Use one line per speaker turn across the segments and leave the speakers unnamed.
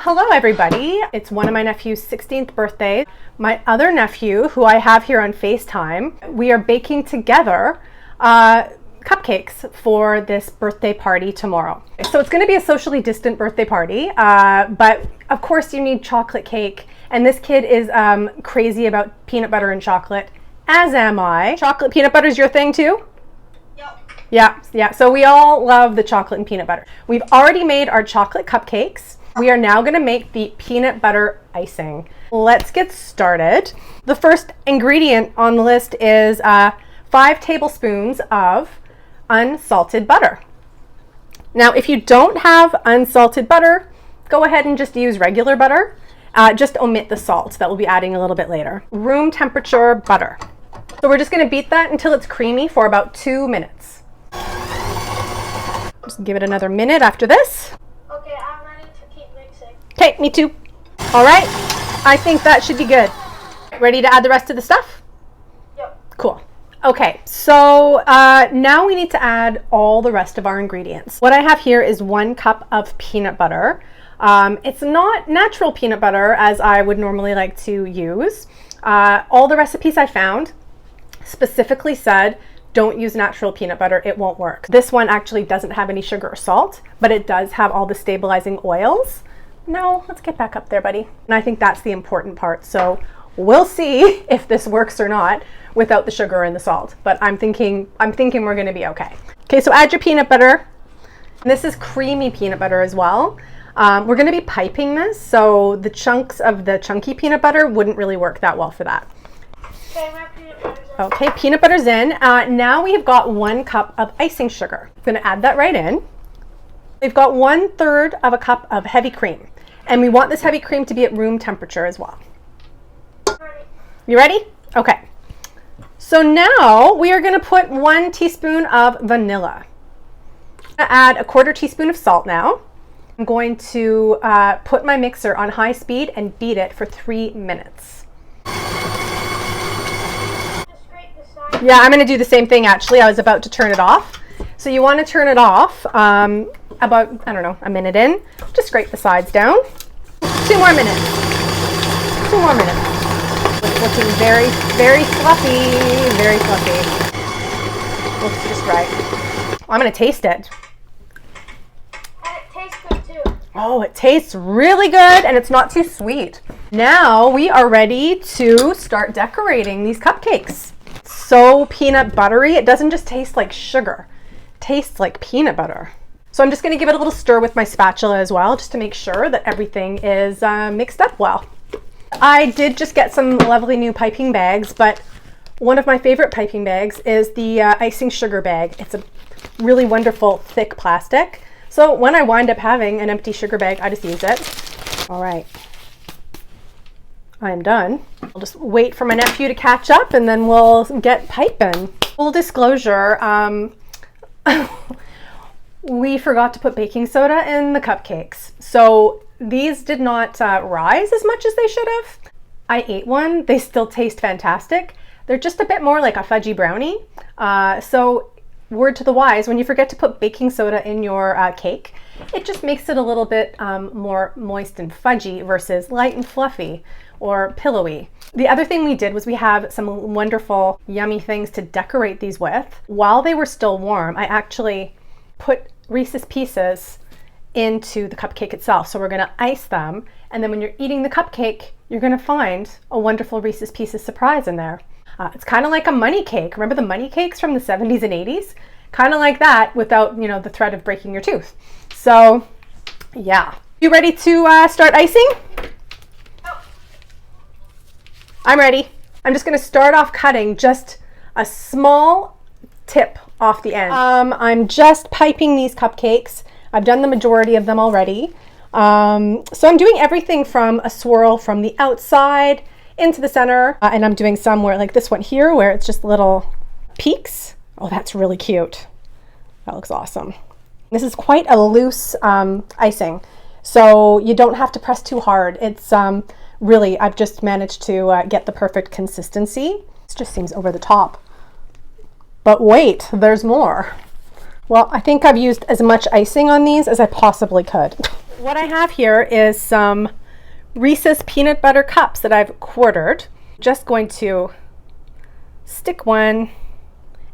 Hello everybody. It's one of my nephew's 16th birthday. My other nephew, who I have here on FaceTime, we are baking together cupcakes for this birthday party tomorrow. So it's going to be a socially distant birthday party, but of course you need chocolate cake. And this kid is crazy about peanut butter and chocolate, as am I. Chocolate peanut butter is your thing too? Yeah. So we all love the chocolate and peanut butter. We've already made our chocolate cupcakes. We are now going to make the peanut butter icing. Let's get started. The first ingredient on the list is 5 tablespoons of unsalted butter. Now, if you don't have unsalted butter, go ahead and just use regular butter. Just omit the salt that we'll be adding a little bit later. Room temperature butter. So we're just going to beat that until it's creamy for about 2 minutes. Just give it another minute after this.
Okay, I'm ready to keep mixing.
Okay, me too. All right, I think that should be good. Ready to add the rest of the stuff?
Yep.
Cool. Okay, so now we need to add all the rest of our ingredients. What I have here is 1 cup of peanut butter. It's not natural peanut butter as I would normally like to use. All the recipes I found specifically said don't use natural peanut butter, it won't work. This one actually doesn't have any sugar or salt, but it does have all the stabilizing oils. No, let's get back up there, buddy. And I think that's the important part. So we'll see if this works or not without the sugar and the salt, but I'm thinking we're gonna be okay. Okay, so add your peanut butter. And this is creamy peanut butter as well. We're gonna be piping this, so the chunks of the chunky peanut butter wouldn't really work that well for that.
Okay, my peanut butter's in.
Okay, peanut butter's in. Now we have got 1 cup of icing sugar. I'm gonna add that right in. We've got 1/3 of a cup of heavy cream. And we want this heavy cream to be at room temperature as well.
Ready.
You ready? Okay. So now we are gonna put 1 teaspoon of vanilla. I'm gonna add 1/4 teaspoon of salt now. I'm going to put my mixer on high speed and beat it for 3 minutes. Yeah, I'm gonna do the same thing actually. I was about to turn it off. So you wanna turn it off about, I don't know, a minute in. Just scrape the sides down. 2 more minutes. 2 more minutes. It's looking very, very fluffy, very fluffy. Looks just right. I'm gonna taste it.
And it tastes good too.
Oh, it tastes really good and it's not too sweet. Now we are ready to start decorating these cupcakes. So peanut buttery, it doesn't just taste like sugar, it tastes like peanut butter. So I'm just gonna give it a little stir with my spatula as well, just to make sure that everything is mixed up well. I did just get some lovely new piping bags, but one of my favorite piping bags is the icing sugar bag. It's a really wonderful thick plastic. So when I wind up having an empty sugar bag, I just use it. All right. I am done. I'll just wait for my nephew to catch up and then we'll get piping. Full disclosure, we forgot to put baking soda in the cupcakes. So these did not rise as much as they should have. I ate one, they still taste fantastic. They're just a bit more like a fudgy brownie. So word to the wise, when you forget to put baking soda in your cake, it just makes it a little bit more moist and fudgy versus light and fluffy or pillowy. The other thing we did was we have some wonderful yummy things to decorate these with. While they were still warm, I actually put Reese's Pieces into the cupcake itself. So we're gonna ice them, and then when you're eating the cupcake, you're gonna find a wonderful Reese's Pieces surprise in there. It's kind of like a money cake. Remember the money cakes from the 70s and 80s? Kind of like that without, you know, the threat of breaking your tooth. So yeah. You ready to start icing? I'm ready. I'm just gonna start off cutting just a small tip off the end. I'm just piping these cupcakes. I've done the majority of them already. So I'm doing everything from a swirl from the outside into the center, and I'm doing some where, like this one here, where it's just little peaks. Oh, that's really cute. That looks awesome. This is quite a loose icing, so you don't have to press too hard. It's really, I've just managed to get the perfect consistency. This just seems over the top. But wait, there's more. Well, I think I've used as much icing on these as I possibly could. What I have here is some Reese's peanut butter cups that I've quartered. Just going to stick one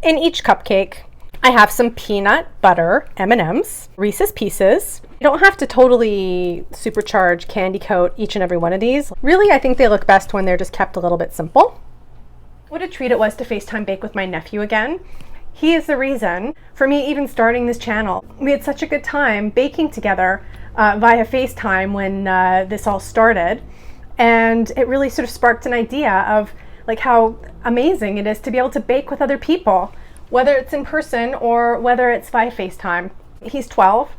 in each cupcake. I have some peanut butter M&Ms, Reese's Pieces. You don't have to totally supercharge candy coat each and every one of these. Really, I think they look best when they're just kept a little bit simple. What a treat it was to FaceTime bake with my nephew again. He is the reason for me even starting this channel. We had such a good time baking together via FaceTime when this all started. And it really sort of sparked an idea of like how amazing it is to be able to bake with other people, whether it's in person or whether it's via FaceTime. He's 12.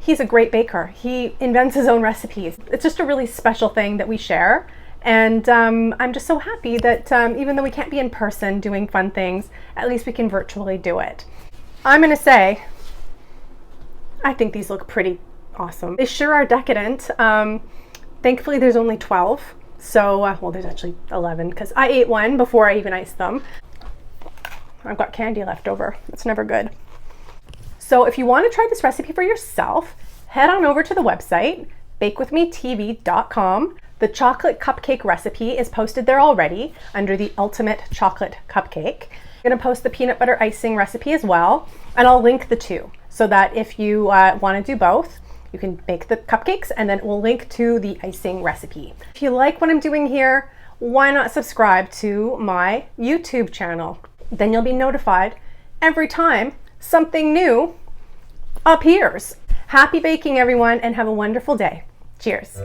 He's a great baker. He invents his own recipes. It's just a really special thing that we share. And I'm just so happy that even though we can't be in person doing fun things, at least we can virtually do it. I'm gonna say, I think these look pretty awesome. They sure are decadent. Thankfully there's only 12. So, well, there's actually 11 because I ate one before I even iced them. I've got candy left over. It's never good. So if you want to try this recipe for yourself, head on over to the website, bakewithmetv.com. The chocolate cupcake recipe is posted there already under the ultimate chocolate cupcake. I'm going to post the peanut butter icing recipe as well, and I'll link the two so that if you want to do both, you can bake the cupcakes and then we'll link to the icing recipe. If you like what I'm doing here, why not subscribe to my YouTube channel? Then you'll be notified every time something new appears. Happy baking, everyone, and have a wonderful day. Cheers.